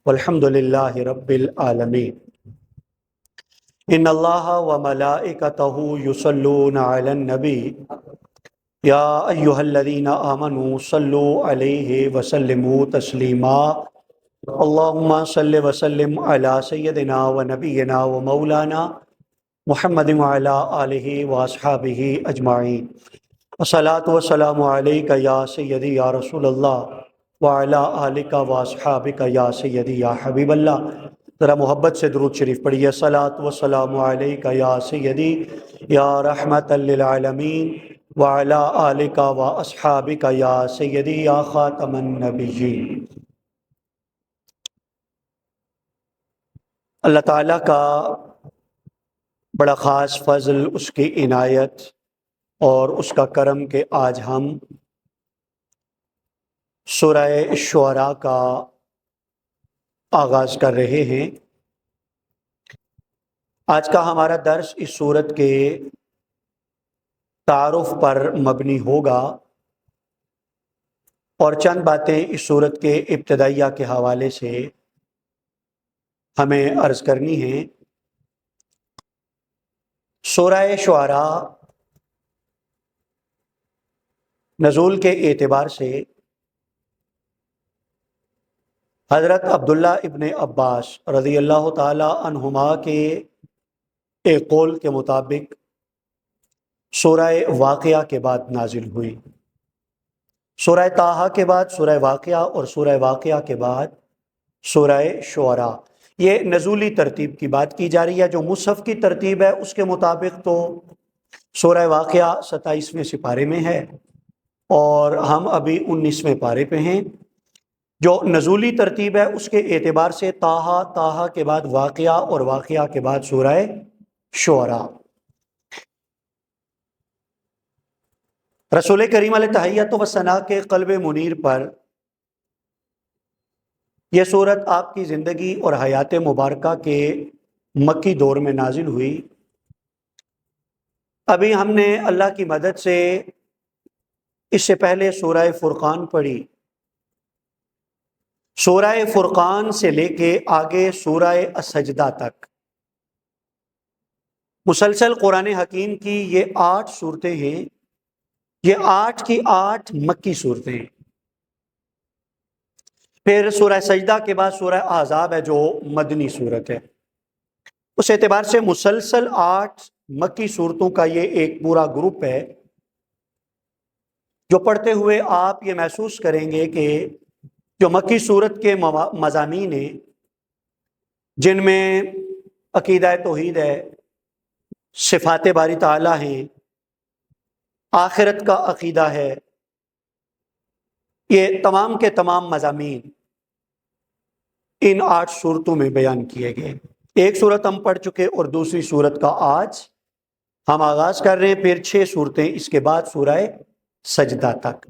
والحمد للہ رب العالمین۔ ان اللہ و ملائکتہ یصلون علی النبی یا ایہا الذین آمنوا صلوا علیہ وسلموا تسلیما۔ اللہم صل وسلم علی سیدنا و نبینا و مولانا محمد وعلی آلہ واصحابہ اجمعین۔ الصلاۃ والسلام علیک یا سیدی یا رسول اللہ وعلی آلک واصحابک یا سیدی یا حبیب اللہ۔ ذرا محبت سے درود شریف پڑھیے۔ الصلاۃ والسلام علیک یا سیدی یا رحمت للعالمین وعلی آلک واصحابک یا سیدی یا خاتم النبیین۔ اللہ تعالیٰ کا بڑا خاص فضل، اس کی عنایت اور اس کا کرم کہ آج ہم سورہ شعراء کا آغاز کر رہے ہیں۔ آج کا ہمارا درس اس سورت کے تعارف پر مبنی ہوگا اور چند باتیں اس سورت کے ابتدائیہ کے حوالے سے ہمیں عرض کرنی ہیں۔ سورہ شعراء نزول کے اعتبار سے حضرت عبداللہ ابن عباس رضی اللہ تعالی عنہما کے ایک قول کے مطابق سورہ واقعہ کے بعد نازل ہوئی۔ سورہ طٰہٰ کے بعد سورہ واقعہ اور سورہ واقعہ کے بعد سورہ شعراء۔ یہ نزولی ترتیب کی بات کی جا رہی ہے۔ جو مصحف کی ترتیب ہے اس کے مطابق تو سورہ واقعہ 27ویں سپارے میں ہے اور ہم ابھی 19ویں پارے پہ ہیں۔ جو نزولی ترتیب ہے اس کے اعتبار سے طٰہٰ کے بعد واقعہ اور واقعہ کے بعد سورہ شعراء۔ رسول کریم علیہ تحیۃ و ثنا کے قلب منیر پر یہ سورت آپ کی زندگی اور حیات مبارکہ کے مکی دور میں نازل ہوئی۔ ابھی ہم نے اللہ کی مدد سے اس سے پہلے سورہ فرقان پڑھی۔ سورہ فرقان سے لے کے آگے سورہ السجدہ تک مسلسل قرآن حکیم کی یہ 8 صورتیں ہیں۔ یہ 8 کی 8 مکی صورتیں ہیں۔ پھر سورہ سجدہ کے بعد سورہ احزاب ہے جو مدنی صورت ہے۔ اس اعتبار سے مسلسل 8 مکی صورتوں کا یہ ایک پورا گروپ ہے جو پڑھتے ہوئے آپ یہ محسوس کریں گے کہ جو مکی صورت کے مضامین ہیں جن میں عقیدہ توحید ہے، صفات باری تعالیٰ ہیں، آخرت کا عقیدہ ہے، یہ تمام کے تمام مضامین ان 8 صورتوں میں بیان کیے گئے۔ ایک صورت ہم پڑھ چکے اور دوسری صورت کا آج ہم آغاز کر رہے ہیں، پھر 6 صورتیں اس کے بعد سورہ سجدہ تک۔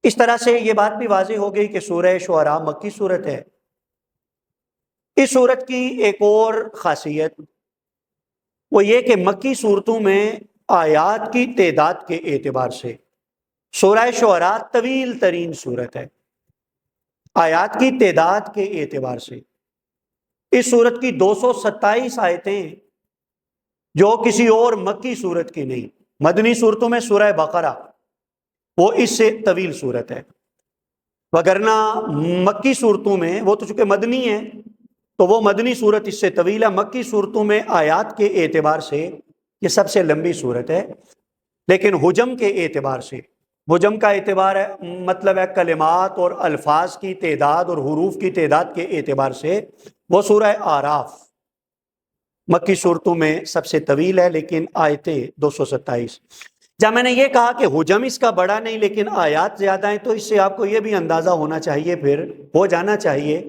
اس طرح سے یہ بات بھی واضح ہو گئی کہ سورہ شعراء مکی صورت ہے۔ اس صورت کی ایک اور خاصیت وہ یہ کہ مکی صورتوں میں آیات کی تعداد کے اعتبار سے سورہ شعراء طویل ترین صورت ہے۔ آیات کی تعداد کے اعتبار سے اس صورت کی 227 آیتیں جو کسی اور مکی صورت کی نہیں۔ مدنی صورتوں میں سورہ بقرہ وہ اس سے طویل صورت ہے، وگرنہ مکی صورتوں میں وہ تو چونکہ مدنی ہے تو وہ مدنی صورت اس سے طویل ہے۔ مکی صورتوں میں آیات کے اعتبار سے یہ سب سے لمبی صورت ہے، لیکن حجم کے اعتبار سے، حجم کا اعتبار ہے مطلب ہے کلمات اور الفاظ کی تعداد اور حروف کی تعداد کے اعتبار سے وہ سورہ آراف مکی صورتوں میں سب سے طویل ہے، لیکن آیتیں 227۔ جب میں نے یہ کہا کہ حجم اس کا بڑا نہیں لیکن آیات زیادہ ہیں، تو اس سے آپ کو یہ بھی اندازہ ہونا چاہیے، پھر ہو جانا چاہیے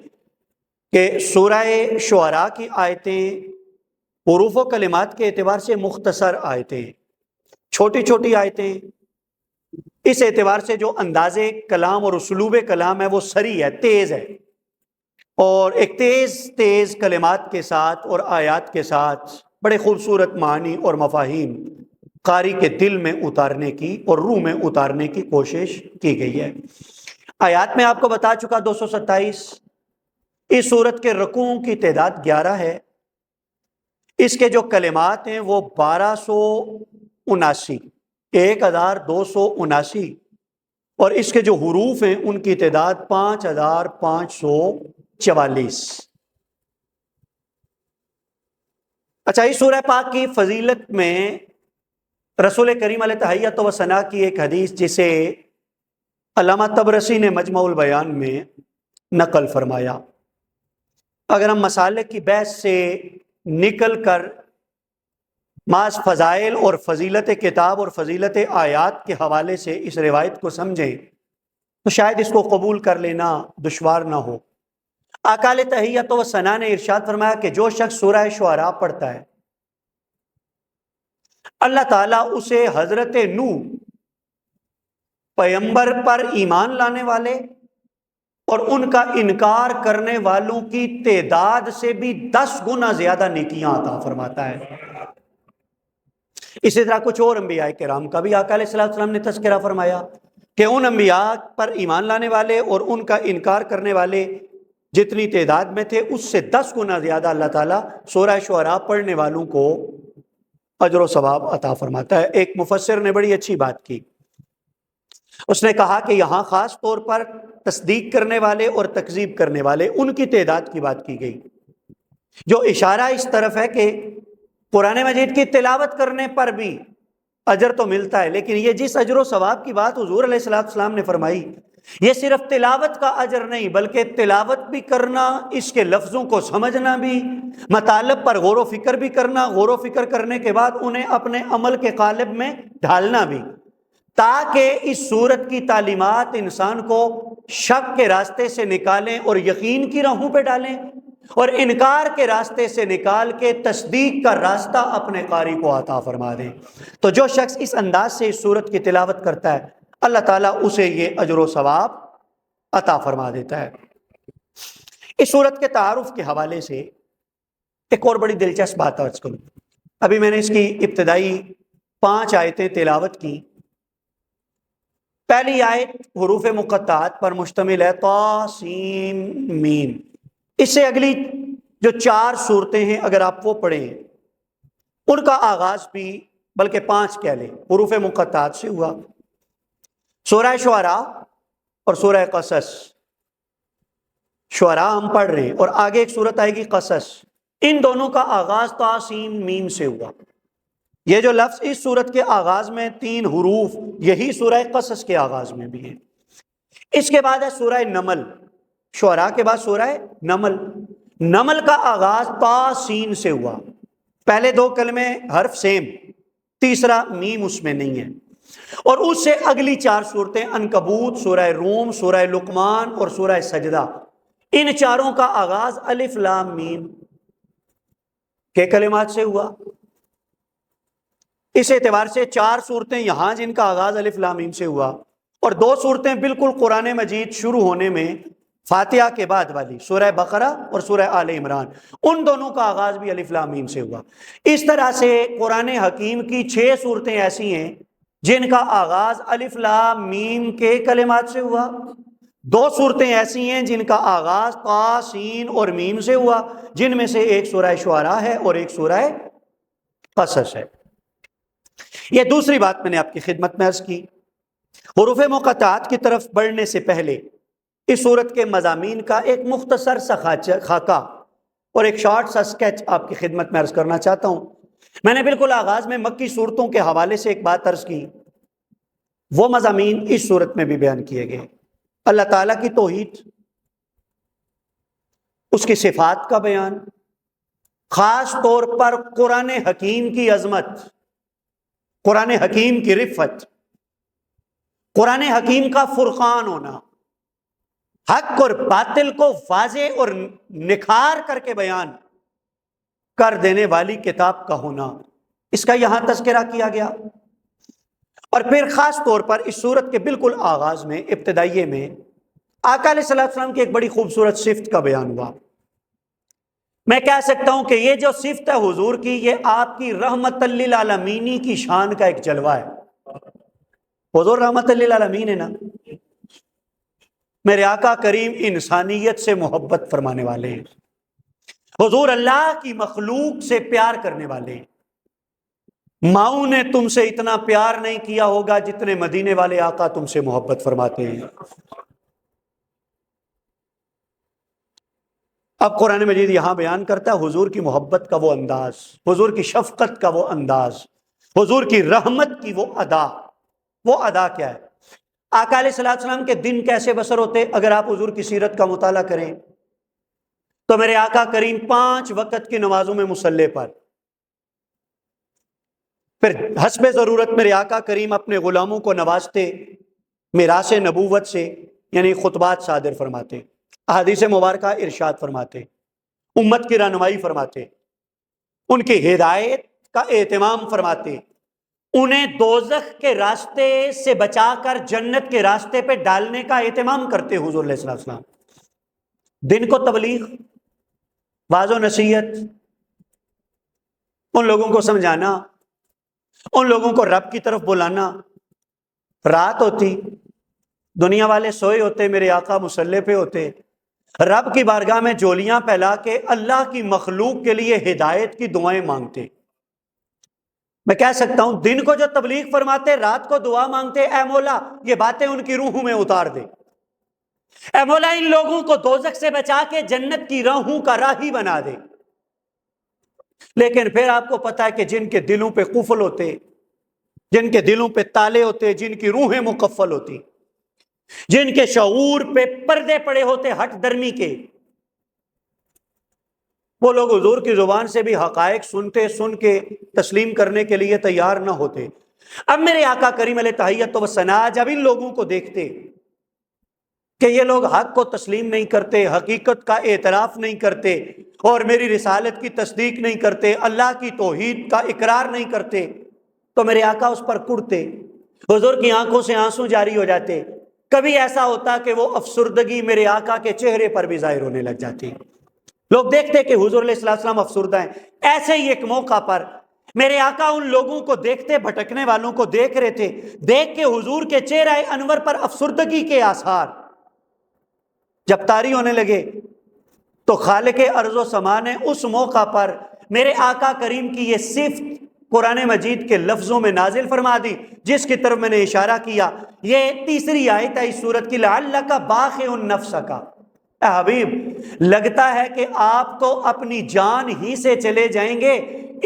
کہ سورہ شعراء کی آیتیں حروف و کلمات کے اعتبار سے مختصر آیتیں، چھوٹی چھوٹی آیتیں، اس اعتبار سے جو انداز کلام اور اسلوب کلام ہے وہ سری ہے، تیز ہے، اور ایک تیز کلمات کے ساتھ اور آیات کے ساتھ بڑے خوبصورت معانی اور مفاہیم قاری کے دل میں اتارنے کی اور روح میں اتارنے کی کوشش کی گئی ہے۔ آیات میں آپ کو بتا چکا 227، اس سورت کے رکوعوں کی تعداد 11 ہے، اس کے جو کلمات ہیں وہ 1279، 1279، اور اس کے جو حروف ہیں ان کی تعداد 5544۔ اچھا، اس سورہ پاک کی فضیلت میں رسول کریم علیہ تحیۃ و ثنا کی ایک حدیث جسے علامہ طبرسی نے مجمع البیان میں نقل فرمایا۔ اگر ہم مسالک کی بحث سے نکل کر محض فضائل اور فضیلت کتاب اور فضیلت آیات کے حوالے سے اس روایت کو سمجھیں تو شاید اس کو قبول کر لینا دشوار نہ ہو۔ آقا علیہ تحیۃ و ثنا نے ارشاد فرمایا کہ جو شخص سورہ شعراء پڑھتا ہے، اللہ تعالیٰ اسے حضرت نوح پیغمبر پر ایمان لانے والے اور ان کا انکار کرنے والوں کی تعداد سے بھی 10 گنا زیادہ نیکیاں عطا فرماتا ہے۔ اسی طرح کچھ اور انبیاء کرام کا بھی آقا علیہ السلام نے تذکرہ فرمایا کہ ان انبیاء پر ایمان لانے والے اور ان کا انکار کرنے والے جتنی تعداد میں تھے اس سے 10 گنا زیادہ اللہ تعالیٰ سورہ شعراء پڑھنے والوں کو اجر و ثواب عطا فرماتا ہے۔ ایک مفسر نے بڑی اچھی بات کی، اس نے کہا کہ یہاں خاص طور پر تصدیق کرنے والے اور تکذیب کرنے والے ان کی تعداد کی بات کی گئی، جو اشارہ اس طرف ہے کہ قرآن مجید کی تلاوت کرنے پر بھی اجر تو ملتا ہے، لیکن یہ جس اجر و ثواب کی بات حضور علیہ السلام نے فرمائی، یہ صرف تلاوت کا اجر نہیں بلکہ تلاوت بھی کرنا، اس کے لفظوں کو سمجھنا بھی، مطالب پر غور و فکر بھی کرنا، غور و فکر کرنے کے بعد انہیں اپنے عمل کے قالب میں ڈھالنا بھی، تاکہ اس سورت کی تعلیمات انسان کو شک کے راستے سے نکالیں اور یقین کی راہوں پہ ڈالیں، اور انکار کے راستے سے نکال کے تصدیق کا راستہ اپنے قاری کو عطا فرما دیں۔ تو جو شخص اس انداز سے اس سورت کی تلاوت کرتا ہے، اللہ تعالیٰ اسے یہ اجر و ثواب عطا فرما دیتا ہے۔ اس سورت کے تعارف کے حوالے سے ایک اور بڑی دلچسپ بات عرض کروں۔ ابھی میں نے اس کی ابتدائی 5 آیتیں تلاوت کی۔ پہلی آیت حروف مقطعات پر مشتمل ہے، طا سین میم۔ اس سے اگلی جو 4 سورتیں ہیں اگر آپ وہ پڑھیں ان کا آغاز بھی بلکہ 5 کہہ لیں حروف مقطعات سے ہوا۔ سورہ شعراء اور سورہ قصص، شعراء ہم پڑھ رہے ہیں اور آگے ایک سورت آئے گی قصص، ان دونوں کا آغاز طا سین میم سے ہوا۔ یہ جو لفظ اس سورت کے آغاز میں 3 حروف، یہی سورہ قصص کے آغاز میں بھی ہیں۔ اس کے بعد ہے سورہ نمل، شعراء کے بعد سورہ نمل۔ نمل کا آغاز طا سین سے ہوا، پہلے 2 کلمے حرف سیم، تیسرا میم اس میں نہیں ہے، اور اس سے اگلی 4 سورتیں عنکبوت، سورہ روم، سورہ لقمان اور سورہ سجدہ، ان 4 کا آغاز الف لام میم کے کلمات سے ہوا۔ اس اعتبار سے 4 سورتیں یہاں جن کا آغاز الف لام میم سے ہوا، اور 2 سورتیں بالکل قرآن مجید شروع ہونے میں فاتحہ کے بعد والی سورہ بقرہ اور سورہ آل عمران، ان دونوں کا آغاز بھی الف لام میم سے ہوا۔ اس طرح سے قرآن حکیم کی 6 سورتیں ایسی ہیں جن کا آغاز الف لام میم کے کلمات سے ہوا، 2 سورتیں ایسی ہیں جن کا آغاز طا سین اور میم سے ہوا، جن میں سے ایک سورہ شعراء ہے اور ایک سورہ قصص ہے۔ یہ دوسری بات میں نے آپ کی خدمت میں عرض کی۔ حروف مقطعات کی طرف بڑھنے سے پہلے اس سورت کے مضامین کا ایک مختصر سا خاکہ اور ایک شارٹ سا سکیچ آپ کی خدمت میں عرض کرنا چاہتا ہوں۔ میں نے بالکل آغاز میں مکی صورتوں کے حوالے سے ایک بات عرض کی، وہ مضامین اس سورت میں بھی بیان کیے گئے۔ اللہ تعالیٰ کی توحید، اس کی صفات کا بیان، خاص طور پر قرآن حکیم کی عظمت، قرآن حکیم کی رفت، قرآن حکیم کا فرقان ہونا، حق اور باطل کو واضح اور نکھار کر کے بیان کر دینے والی کتاب کا ہونا، اس کا یہاں تذکرہ کیا گیا۔ اور پھر خاص طور پر اس سورت کے بالکل آغاز میں، ابتدائیے میں، آقا علیہ السلام کی ایک بڑی خوبصورت صفت کا بیان ہوا۔ میں کہہ سکتا ہوں کہ یہ جو صفت ہے حضور کی، یہ آپ کی رحمت للعالمین کی شان کا ایک جلوہ ہے۔ حضور رحمت للعالمین ہے نا۔ میرے آقا کریم انسانیت سے محبت فرمانے والے ہیں، حضور اللہ کی مخلوق سے پیار کرنے والے ہیں۔ ماؤں نے تم سے اتنا پیار نہیں کیا ہوگا جتنے مدینے والے آقا تم سے محبت فرماتے ہیں۔ اب قرآن مجید یہاں بیان کرتا ہے حضور کی محبت کا وہ انداز، حضور کی شفقت کا وہ انداز، حضور کی رحمت کی وہ ادا۔ وہ ادا کیا ہے؟ آقا علیہ السلام کے دن کیسے بسر ہوتے؟ اگر آپ حضور کی سیرت کا مطالعہ کریں تو میرے آقا کریم 5 وقت کی نمازوں میں مصلی پر، پھر حسب ضرورت میرے آقا کریم اپنے غلاموں کو نوازتے، میراث نبوت سے یعنی خطبات صادر فرماتے، احادیث مبارکہ ارشاد فرماتے، امت کی رہنمائی فرماتے، ان کی ہدایت کا اہتمام فرماتے، انہیں دوزخ کے راستے سے بچا کر جنت کے راستے پہ ڈالنے کا اہتمام کرتے حضور علیہ السلام۔ دن کو تبلیغ، واعظ و نصیحت، ان لوگوں کو سمجھانا، ان لوگوں کو رب کی طرف بلانا۔ رات ہوتی، دنیا والے سوئے ہوتے، میرے آقا مصلی پہ ہوتے، رب کی بارگاہ میں جولیاں پھیلا کے اللہ کی مخلوق کے لیے ہدایت کی دعائیں مانگتے۔ میں کہہ سکتا ہوں دن کو جو تبلیغ فرماتے، رات کو دعا مانگتے، اے مولا یہ باتیں ان کی روحوں میں اتار دے، اے مولا ان لوگوں کو دوزخ سے بچا کے جنت کی راہوں کا راہی بنا دے۔ لیکن پھر آپ کو پتا ہے کہ جن کے دلوں پہ قفل ہوتے، جن کے دلوں پہ تالے ہوتے، جن کی روحیں مقفل ہوتی، جن کے شعور پہ پردے پڑے ہوتے ہٹ درمی کے، وہ لوگ حضور کی زبان سے بھی حقائق سن کے تسلیم کرنے کے لیے تیار نہ ہوتے۔ اب میرے آقا کریم علیہ تحیت و ثنا جب ان لوگوں کو دیکھتے کہ یہ لوگ حق کو تسلیم نہیں کرتے، حقیقت کا اعتراف نہیں کرتے، اور میری رسالت کی تصدیق نہیں کرتے، اللہ کی توحید کا اقرار نہیں کرتے، تو میرے آقا اس پر کڑتے، حضور کی آنکھوں سے آنسو جاری ہو جاتے۔ کبھی ایسا ہوتا کہ وہ افسردگی میرے آقا کے چہرے پر بھی ظاہر ہونے لگ جاتی، لوگ دیکھتے کہ حضور علیہ السلام افسردہ ہیں۔ ایسے ہی ایک موقع پر میرے آقا ان لوگوں کو دیکھتے، بھٹکنے والوں کو دیکھ رہے تھے، دیکھ کے حضور کے چہرہ انور پر افسردگی کے آثار جب طاری ہونے لگے تو خالق ارض و سما نے اس موقع پر میرے آقا کریم کی یہ صفت قرآن مجید کے لفظوں میں نازل فرما دی، جس کی طرف میں نے اشارہ کیا۔ یہ تیسری آیت ہے اس سورت کی، لعلک باخع نفسک۔ اے حبیب، لگتا ہے کہ آپ تو اپنی جان ہی سے چلے جائیں گے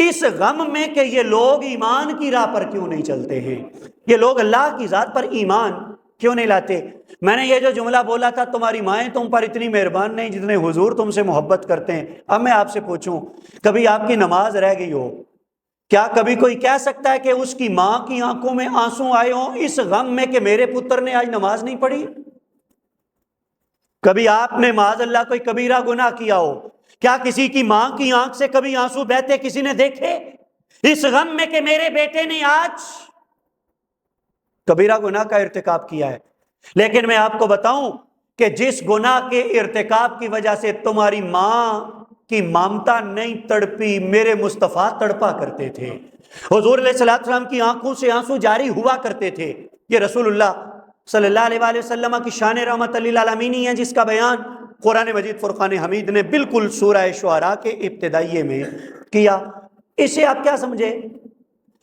اس غم میں کہ یہ لوگ ایمان کی راہ پر کیوں نہیں چلتے ہیں، یہ لوگ اللہ کی ذات پر ایمان کیوں نہیں لاتے۔ میں نے یہ جو جملہ بولا تھا تمہاری مائیں تم پر اتنی مہربان نہیں جتنے حضور تم سے محبت کرتے ہیں۔ اب میں آپ سے پوچھوں، کبھی آپ کی نماز رہ گئی ہو، کیا کبھی کوئی کہہ سکتا ہے کہ اس کی ماں کی آنکھوں میں آنسو آئے ہوں اس غم میں کہ میرے پتر نے آج نماز نہیں پڑھی؟ کبھی آپ نے معاذ اللہ کوئی کبیرہ گناہ کیا ہو، کیا کسی کی ماں کی آنکھ سے کبھی آنسو بہتے کسی نے دیکھے اس غم میں کہ میرے بیٹے نے آج کبیرہ گناہ کا ارتکاب کیا ہے؟ لیکن میں آپ کو بتاؤں کہ جس گناہ کے ارتکاب کی وجہ سے تمہاری ماں کی مامتا نہیں تڑپی، میرے مصطفیٰ تڑپا کرتے تھے، حضور علیہ السلام کی آنکھوں سے آنسو جاری ہوا کرتے تھے۔ یہ رسول اللہ صلی اللہ علیہ وآلہ وسلم کی شان رحمت للعالمین ہے، جس کا بیان قرآن مجید فرقان حمید نے بالکل سورہ شعراء کے ابتدائیے میں کیا۔ اسے آپ کیا سمجھے؟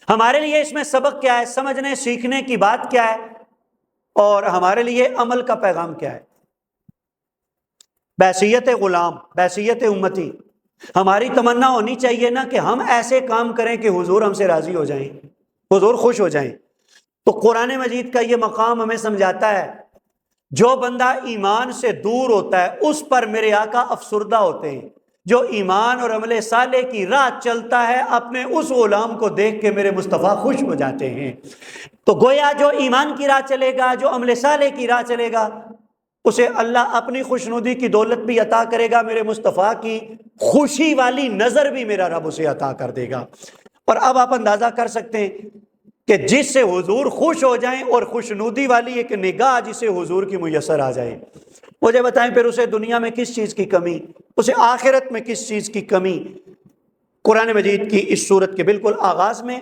ہمارے لیے اس میں سبق کیا ہے، سمجھنے سیکھنے کی بات کیا ہے، اور ہمارے لیے عمل کا پیغام کیا ہے؟ بحیثیت غلام، بحیثیت امتی، ہماری تمنا ہونی چاہیے نا کہ ہم ایسے کام کریں کہ حضور ہم سے راضی ہو جائیں، حضور خوش ہو جائیں۔ تو قرآن مجید کا یہ مقام ہمیں سمجھاتا ہے جو بندہ ایمان سے دور ہوتا ہے اس پر میرے آقا افسردہ ہوتے ہیں، جو ایمان اور عمل صالح کی راہ چلتا ہے اپنے اس غلام کو دیکھ کے میرے مصطفیٰ خوش ہو جاتے ہیں۔ تو گویا جو ایمان کی راہ چلے گا، جو عمل صالح کی راہ چلے گا، اسے اللہ اپنی خوشنودی کی دولت بھی عطا کرے گا، میرے مصطفیٰ کی خوشی والی نظر بھی میرا رب اسے عطا کر دے گا۔ اور اب آپ اندازہ کر سکتے ہیں کہ جس سے حضور خوش ہو جائیں اور خوشنودی والی ایک نگاہ جسے حضور کی میسر آ جائے، مجھے بتائیں پھر اسے دنیا میں کس چیز کی کمی، اسے آخرت میں کس چیز کی کمی۔ قرآن مجید کی اس سورت کے بالکل آغاز میں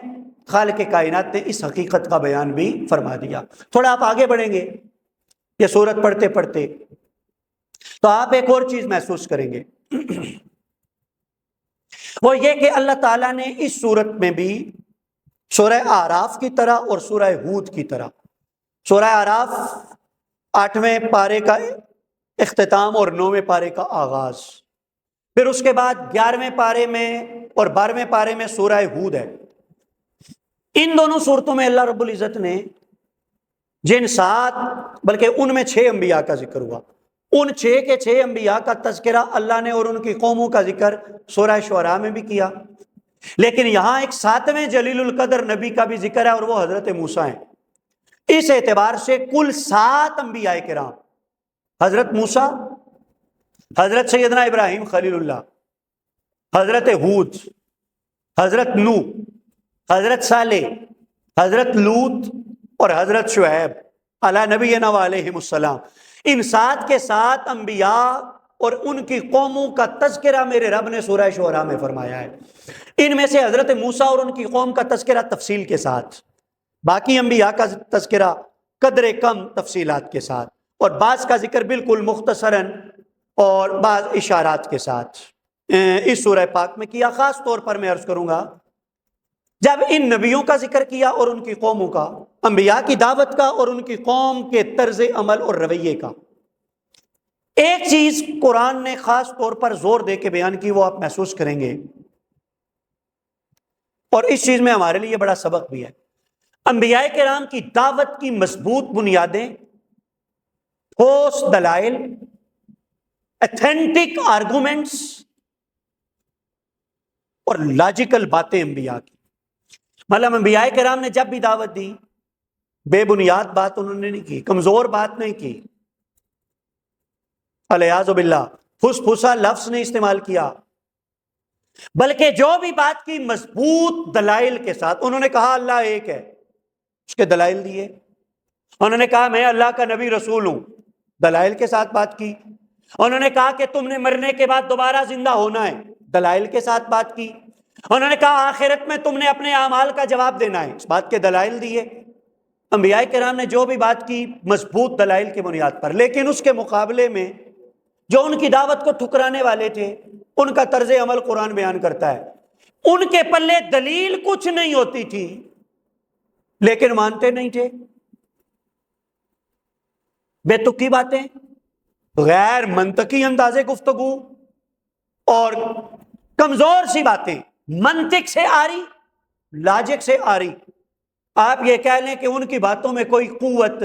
خالق کائنات نے اس حقیقت کا بیان بھی فرما دیا۔ تھوڑا آپ آگے بڑھیں گے یہ سورت پڑھتے پڑھتے تو آپ ایک اور چیز محسوس کریں گے، وہ یہ کہ اللہ تعالیٰ نے اس سورت میں بھی سورہ اعراف کی طرح اور سورہ ہود کی طرح، سورہ اعراف 8ویں پارے کا اختتام اور 9ویں پارے کا آغاز، پھر اس کے بعد 11ویں پارے میں اور 12ویں پارے میں سورہ ہود ہے۔ ان دونوں صورتوں میں اللہ رب العزت نے جن 7 بلکہ ان میں 6 انبیاء کا ذکر ہوا، ان 6 کے 6 انبیاء کا تذکرہ اللہ نے اور ان کی قوموں کا ذکر سورہ شعراء میں بھی کیا، لیکن یہاں ایک 7ویں جلیل القدر نبی کا بھی ذکر ہے اور وہ حضرت موسیٰ ہیں۔ اس اعتبار سے کل 7 انبیاء کرام، حضرت موسیٰ، حضرت سیدنا ابراہیم خلیل اللہ، حضرت ہود، حضرت نوح، حضرت صالح، حضرت لوط اور حضرت شعیب علی نبینا علیہم السلام، ان 7 کے 7 انبیاء اور ان کی قوموں کا تذکرہ میرے رب نے سورہ شعراء میں فرمایا ہے۔ ان میں سے حضرت موسیٰ اور ان کی قوم کا تذکرہ تفصیل کے ساتھ، باقی انبیاء کا تذکرہ قدر کم تفصیلات کے ساتھ، اور بعض کا ذکر بالکل مختصراً اور بعض اشارات کے ساتھ اس سورہ پاک میں کیا۔ خاص طور پر میں عرض کروں گا، جب ان نبیوں کا ذکر کیا اور ان کی قوموں کا، انبیاء کی دعوت کا اور ان کی قوم کے طرز عمل اور رویے کا، ایک چیز قرآن نے خاص طور پر زور دے کے بیان کی، وہ آپ محسوس کریں گے، اور اس چیز میں ہمارے لیے بڑا سبق بھی ہے۔ انبیاء کرام کی دعوت کی مضبوط بنیادیں، ٹھوس دلائل، ایتھینٹک آرگومنٹس اور لاجیکل باتیں انبیاء کی، مطلب انبیاء کرام نے جب بھی دعوت دی، بے بنیاد بات انہوں نے نہیں کی، کمزور بات نہیں کی، الیاذ باللہ پھس پھسا لفظ نہیں استعمال کیا، بلکہ جو بھی بات کی مضبوط دلائل کے ساتھ۔ انہوں نے کہا اللہ ایک ہے، اس کے دلائل دیے۔ انہوں نے کہا میں اللہ کا نبی رسول ہوں، دلائل کے ساتھ بات کی۔ انہوں نے کہا کہ تم نے مرنے کے بعد دوبارہ زندہ ہونا ہے، دلائل کے ساتھ بات کی۔ انہوں نے کہا آخرت میں تم نے اپنے اعمال کا جواب دینا ہے، اس بات کے دلائل دیے۔ انبیاء کرام نے جو بھی بات کی مضبوط دلائل کی بنیاد پر، لیکن اس کے مقابلے میں جو ان کی دعوت کو ٹھکرانے والے تھے، ان کا طرز عمل قرآن بیان کرتا ہے، ان کے پلے دلیل کچھ نہیں ہوتی تھی لیکن مانتے نہیں تھے۔ بے تکی باتیں، غیر منطقی انداز گفتگو اور کمزور سی باتیں، منطق سے آری، لاجک سے آری۔ آپ یہ کہہ لیں کہ ان کی باتوں میں کوئی قوت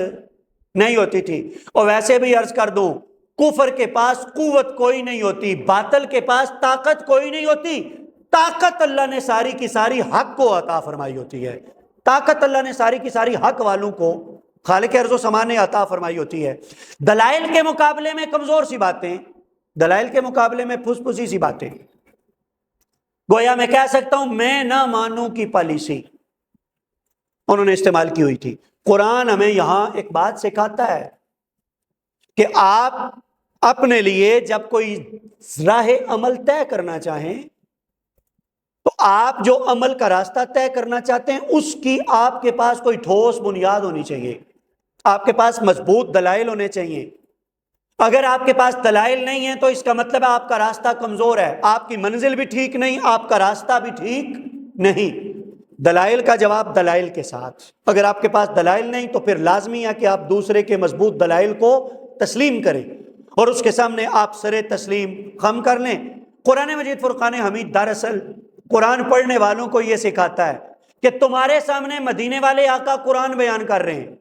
نہیں ہوتی تھی، اور ویسے بھی عرض کر دوں، کفر کے پاس قوت کوئی نہیں ہوتی، باطل کے پاس طاقت کوئی نہیں ہوتی۔ طاقت اللہ نے ساری کی ساری حق کو عطا فرمائی ہوتی ہے، طاقت اللہ نے ساری کی ساری حق والوں کو، خالق ارض و سما نے عطا فرمائی ہوتی ہے۔ دلائل کے مقابلے میں کمزور سی باتیں، دلائل کے مقابلے میں پھس پھسی سی باتیں، گویا میں کہہ سکتا ہوں میں نہ مانوں کی پالیسی انہوں نے استعمال کی ہوئی تھی۔ قرآن ہمیں یہاں ایک بات سکھاتا ہے کہ آپ اپنے لیے جب کوئی راہ عمل طے کرنا چاہیں تو آپ جو عمل کا راستہ طے کرنا چاہتے ہیں اس کی آپ کے پاس کوئی ٹھوس بنیاد ہونی چاہیے، آپ کے پاس مضبوط دلائل ہونے چاہیے۔ اگر آپ کے پاس دلائل نہیں ہیں تو اس کا مطلب ہے آپ کا راستہ کمزور ہے، آپ کی منزل بھی ٹھیک نہیں، آپ کا راستہ بھی ٹھیک نہیں۔ دلائل کا جواب دلائل کے ساتھ۔ اگر آپ کے پاس دلائل نہیں تو پھر لازمی ہے کہ آپ دوسرے کے مضبوط دلائل کو تسلیم کریں اور اس کے سامنے آپ سر تسلیم خم کر لیں۔ قرآن مجید فرقان حمید دراصل قرآن پڑھنے والوں کو یہ سکھاتا ہے کہ تمہارے سامنے مدینے والے آقا قرآن بیان کر رہے ہیں،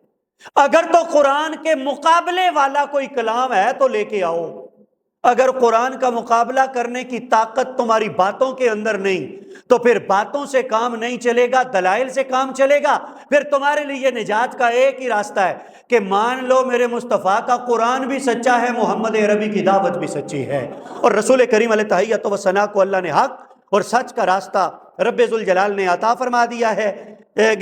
اگر تو قرآن کے مقابلے والا کوئی کلام ہے تو لے کے آؤ۔ اگر قرآن کا مقابلہ کرنے کی طاقت تمہاری باتوں کے اندر نہیں تو پھر باتوں سے کام نہیں چلے گا، دلائل سے کام چلے گا۔ پھر تمہارے لیے نجات کا ایک ہی راستہ ہے کہ مان لو میرے مصطفیٰ کا قرآن بھی سچا ہے، محمد عربی کی دعوت بھی سچی ہے، اور رسول کریم علیہ تحیۃ و ثنا کو اللہ نے حق اور سچ کا راستہ رب ذوالجلال نے عطا فرما دیا ہے۔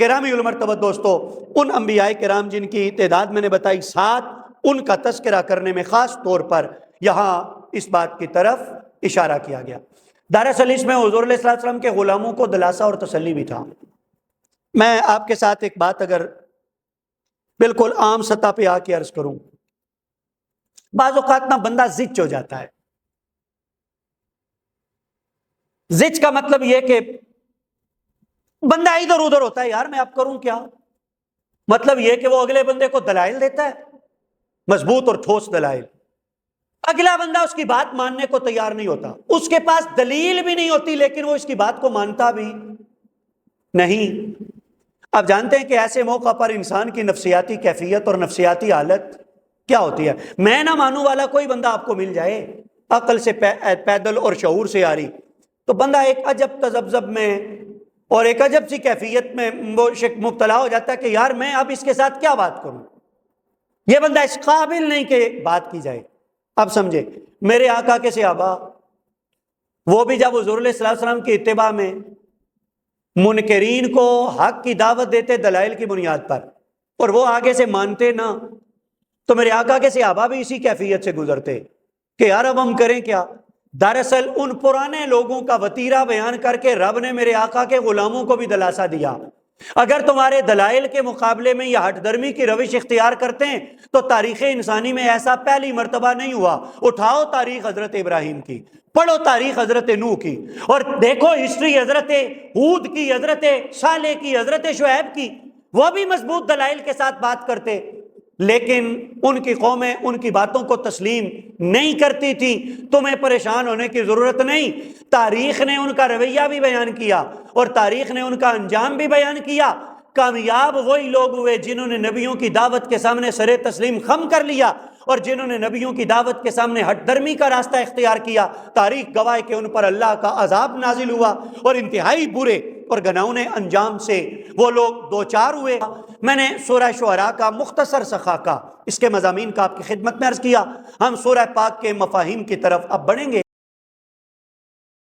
گرامی المرتبہ دوستو، ان انبیاء کرام جن کی تعداد میں نے بتائی 7، ان کا تذکرہ کرنے میں خاص طور پر یہاں اس بات کی طرف اشارہ کیا گیا۔ دراصل اس میں حضور علیہ السلام کے غلاموں کو دلاسا اور تسلی بھی تھا۔ میں آپ کے ساتھ ایک بات اگر بالکل عام سطح پہ آ کے عرض کروں، بعض اوقات نہ بندہ زچ ہو جاتا ہے. زچ کا مطلب یہ کہ بندہ ادھر ادھر ہوتا ہے، یار میں اب کروں کیا. مطلب یہ کہ وہ اگلے بندے کو دلائل دیتا ہے، مضبوط اور ٹھوس دلائل. اگلا بندہ اس کی بات ماننے کو تیار نہیں ہوتا، اس کے پاس دلیل بھی نہیں ہوتی لیکن وہ اس کی بات کو مانتا بھی نہیں. آپ جانتے ہیں کہ ایسے موقع پر انسان کی نفسیاتی کیفیت اور نفسیاتی حالت کیا ہوتی ہے. میں نہ مانوں والا کوئی بندہ آپ کو مل جائے، عقل سے پیدل اور شعور سے آری، تو بندہ ایک عجب تذبذب میں اور ایک عجب سی کیفیت میں وہ مبتلا ہو جاتا ہے کہ یار میں اب اس کے ساتھ کیا بات کروں. یہ بندہ اس قابل نہیں کہ بات کی جائے. اب سمجھے، میرے آقا کے صحابہ وہ بھی جب حضور صلی اللہ علیہ وسلم کی اتباع میں منکرین کو حق کی دعوت دیتے دلائل کی بنیاد پر اور وہ آگے سے مانتے نہ، تو میرے آقا کے صحابہ بھی اسی کیفیت سے گزرتے کہ یار اب ہم کریں کیا. دراصل ان پرانے لوگوں کا وتیرہ بیان کر کے رب نے میرے آقا کے غلاموں کو بھی دلاسا دیا. اگر تمہارے دلائل کے مقابلے میں یہ ہٹ درمی کی روش اختیار کرتے ہیں تو تاریخ انسانی میں ایسا پہلی مرتبہ نہیں ہوا. اٹھاؤ تاریخ حضرت ابراہیم کی، پڑھو تاریخ حضرت نوح کی، اور دیکھو ہسٹری حضرت ہود کی، حضرت صالح کی، حضرت شعیب کی. وہ بھی مضبوط دلائل کے ساتھ بات کرتے لیکن ان کی قومیں ان کی باتوں کو تسلیم نہیں کرتی تھی. تمہیں پریشان ہونے کی ضرورت نہیں، تاریخ نے ان کا رویہ بھی بیان کیا اور تاریخ نے ان کا انجام بھی بیان کیا. کامیاب وہی لوگ ہوئے جنہوں نے نبیوں کی دعوت کے سامنے سر تسلیم خم کر لیا اور جنہوں نے نبیوں کی دعوت کے سامنے ہٹ درمی کا راستہ اختیار کیا. تاریخ گواہ کہ ان پر اللہ کا عذاب نازل ہوا اور انتہائی برے اور گھناؤنے انجام سے وہ لوگ دوچار ہوئے. میں نے سورہ شعراء کا مختصر سا خاکہ اس کے مضامین کا آپ کی خدمت میں عرض کیا. ہم سورہ پاک کے مفاہیم کی طرف اب بڑھیں گے.